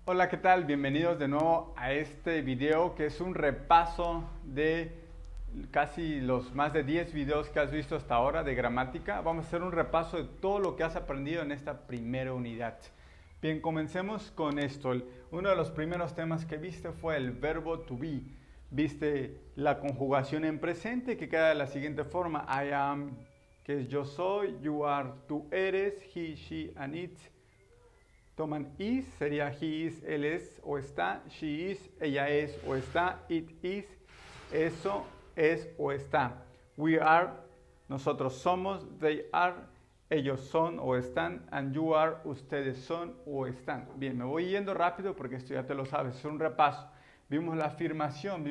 Hola, ¿qué tal? Bienvenidos de nuevo a este video que es un repaso de casi los más de 10 videos que has visto hasta ahora de gramática. Vamos a hacer un repaso de todo lo que has aprendido en esta primera unidad. Bien, comencemos con esto. Uno de los primeros temas que viste fue el verbo to be. Viste la conjugación en presente que queda de la siguiente forma. I am, que es yo soy, you are, tú eres, he, she, and it. Toman is, sería he is, él es o está, she is, ella es o está, it is, eso es o está. We are, nosotros somos, they are, ellos son o están, and you are, ustedes son o están. Bien, me voy yendo rápido porque esto ya te lo sabes, es un repaso. Vimos la afirmación,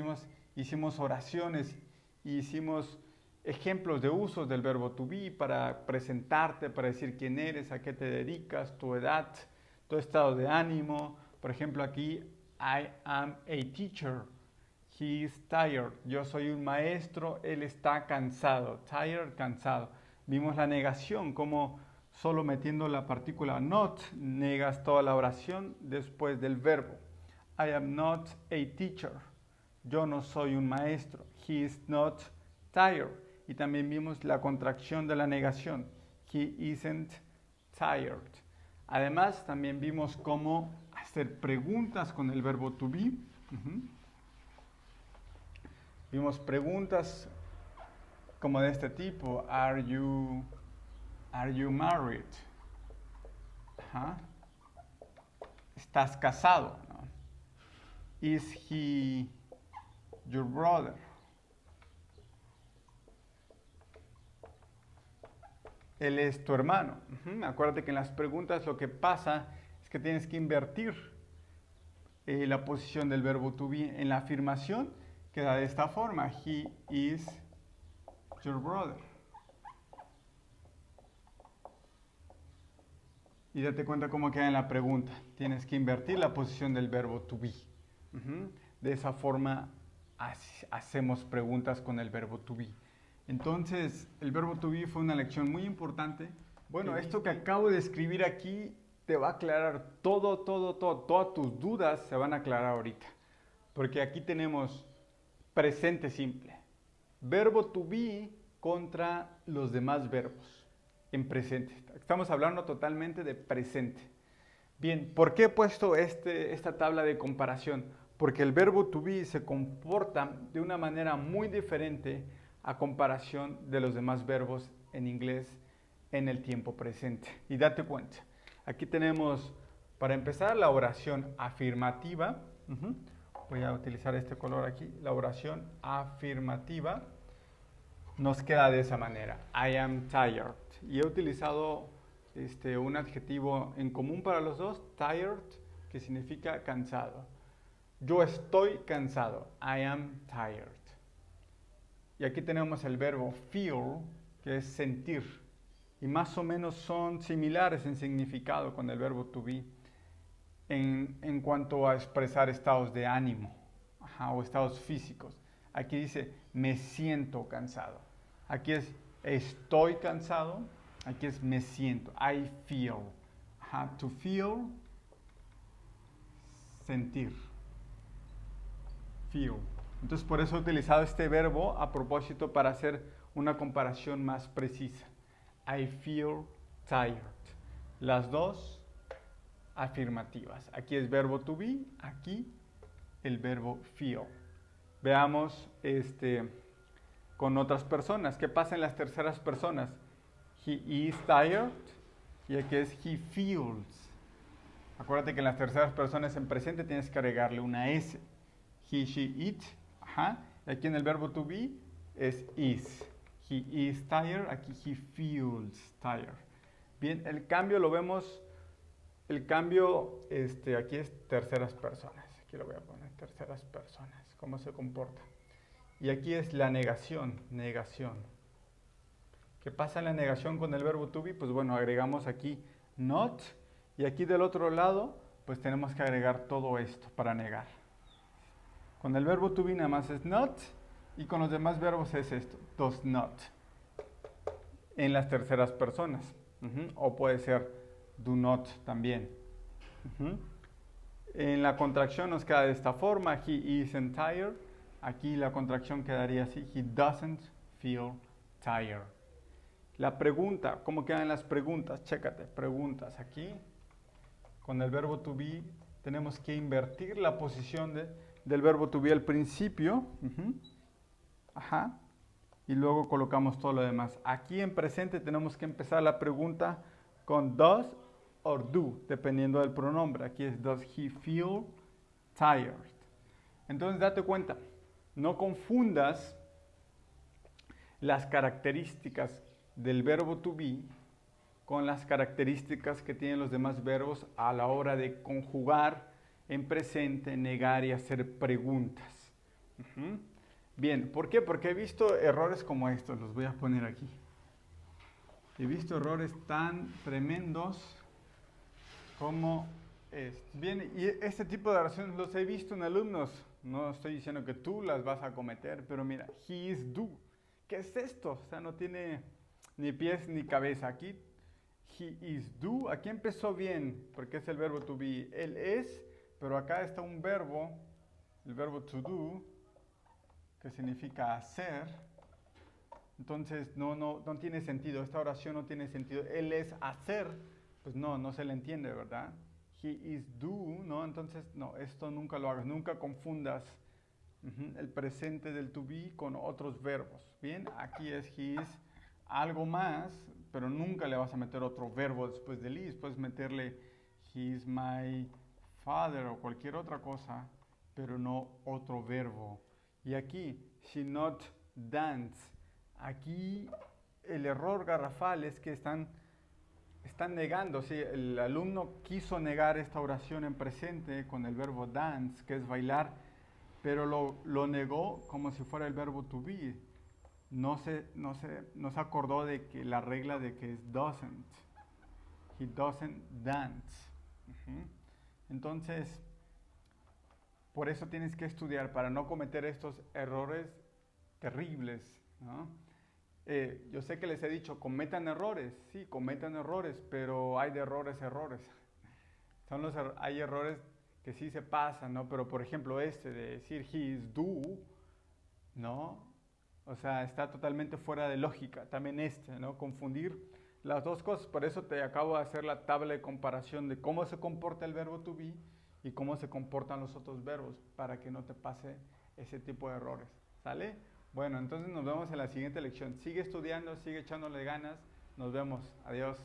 hicimos oraciones, hicimos ejemplos de usos del verbo to be para presentarte, para decir quién eres, a qué te dedicas, tu edad, tu estado de ánimo. Por ejemplo, aquí, I am a teacher. He is tired. Yo soy un maestro, él está cansado. Tired, cansado. Vimos la negación, como solo metiendo la partícula not, negas toda la oración después del verbo. I am not a teacher. Yo no soy un maestro. He is not tired. Y también vimos la contracción de la negación. He isn't tired. Además, también vimos cómo hacer preguntas con el verbo to be. Vimos preguntas como de este tipo. Are you married? Ajá. ¿Estás casado? ¿No? Is he your brother? Él es tu hermano. Acuérdate que en las preguntas lo que pasa es que tienes que invertir la posición del verbo to be. En la afirmación queda de esta forma. He is your brother. Y date cuenta cómo queda en la pregunta. Tienes que invertir la posición del verbo to be. De esa forma hacemos preguntas con el verbo to be. Entonces, el verbo to be fue una lección muy importante. Bueno, esto que acabo de escribir aquí te va a aclarar todo. Todas tus dudas se van a aclarar ahorita. Porque aquí tenemos presente simple. Verbo to be contra los demás verbos en presente. Estamos hablando totalmente de presente. Bien, ¿por qué he puesto esta tabla de comparación? Porque el verbo to be se comporta de una manera muy diferente a comparación de los demás verbos en inglés en el tiempo presente. Y date cuenta, aquí tenemos, para empezar, la oración afirmativa. Voy a utilizar este color aquí. La oración afirmativa nos queda de esa manera. I am tired. Y he utilizado un adjetivo en común para los dos, tired, que significa cansado. Yo estoy cansado. I am tired. Y aquí tenemos el verbo feel, que es sentir. Y más o menos son similares en significado con el verbo to be en cuanto a expresar estados de ánimo o estados físicos. Aquí dice, me siento cansado. Aquí es, estoy cansado. Aquí es, me siento. I feel. To feel, sentir. Feel. Entonces, por eso he utilizado este verbo a propósito para hacer una comparación más precisa. I feel tired. Las dos afirmativas. Aquí es verbo to be, aquí el verbo feel. Veamos con otras personas. ¿Qué pasa en las terceras personas? He is tired y aquí es he feels. Acuérdate que en las terceras personas en presente tienes que agregarle una S. He, she, it. Y aquí en el verbo to be es is. He is tired, aquí he feels tired. Bien, el cambio lo vemos. El cambio, aquí es terceras personas. Aquí lo voy a poner, terceras personas. ¿Cómo se comporta? Y aquí es la negación, negación. ¿Qué pasa en la negación con el verbo to be? Pues bueno, agregamos aquí not. Y aquí del otro lado, pues tenemos que agregar todo esto para negar. Con el verbo to be nada más es not. Y con los demás verbos es esto, does not. En las terceras personas. O puede ser do not también. En la contracción nos queda de esta forma, he isn't tired. Aquí la contracción quedaría así, he doesn't feel tired. La pregunta, ¿cómo quedan las preguntas? Chécate, preguntas aquí. Con el verbo to be tenemos que invertir la posición del verbo to be al principio. Ajá. Y luego colocamos todo lo demás. Aquí en presente tenemos que empezar la pregunta con does or do, dependiendo del pronombre. Aquí es does he feel tired. Entonces date cuenta, no confundas las características del verbo to be con las características que tienen los demás verbos a la hora de conjugar en presente, negar y hacer preguntas. Bien, ¿por qué? Porque he visto errores como estos, los voy a poner aquí. He visto errores tan tremendos como este. Bien, y este tipo de oraciones los he visto en alumnos. No estoy diciendo que tú las vas a cometer, pero mira, he is do. ¿Qué es esto? O sea, no tiene ni pies ni cabeza. Aquí, he is do. Aquí empezó bien, porque es el verbo to be. Él es, pero acá está un verbo, el verbo to do, que significa hacer. Entonces no tiene sentido, esta oración no tiene sentido. Él es hacer, pues no se le entiende, ¿verdad? He is do, ¿no? Entonces, no, esto nunca lo hagas, nunca confundas el presente del to be con otros verbos. Bien, aquí es he is algo más, pero nunca le vas a meter otro verbo después del is. Puedes meterle he is my father o cualquier otra cosa, pero no otro verbo. Y aquí, she not dance. Aquí el error garrafal es que están negando. ¿Sí? El alumno quiso negar esta oración en presente con el verbo dance, que es bailar, pero lo negó como si fuera el verbo to be. No se acordó de que la regla de que es doesn't. He doesn't dance. Entonces, por eso tienes que estudiar para no cometer estos errores terribles, ¿no? Yo sé que les he dicho, cometan errores, sí, cometan errores, pero hay de errores a errores. Hay errores que sí se pasan, ¿no? Pero por ejemplo de decir he is do, ¿no? O sea, está totalmente fuera de lógica. También ¿no? Confundir las dos cosas. Por eso te acabo de hacer la tabla de comparación de cómo se comporta el verbo to be y cómo se comportan los otros verbos, para que no te pase ese tipo de errores. ¿Sale? Bueno, entonces nos vemos en la siguiente lección. Sigue estudiando, sigue echándole ganas. Nos vemos. Adiós.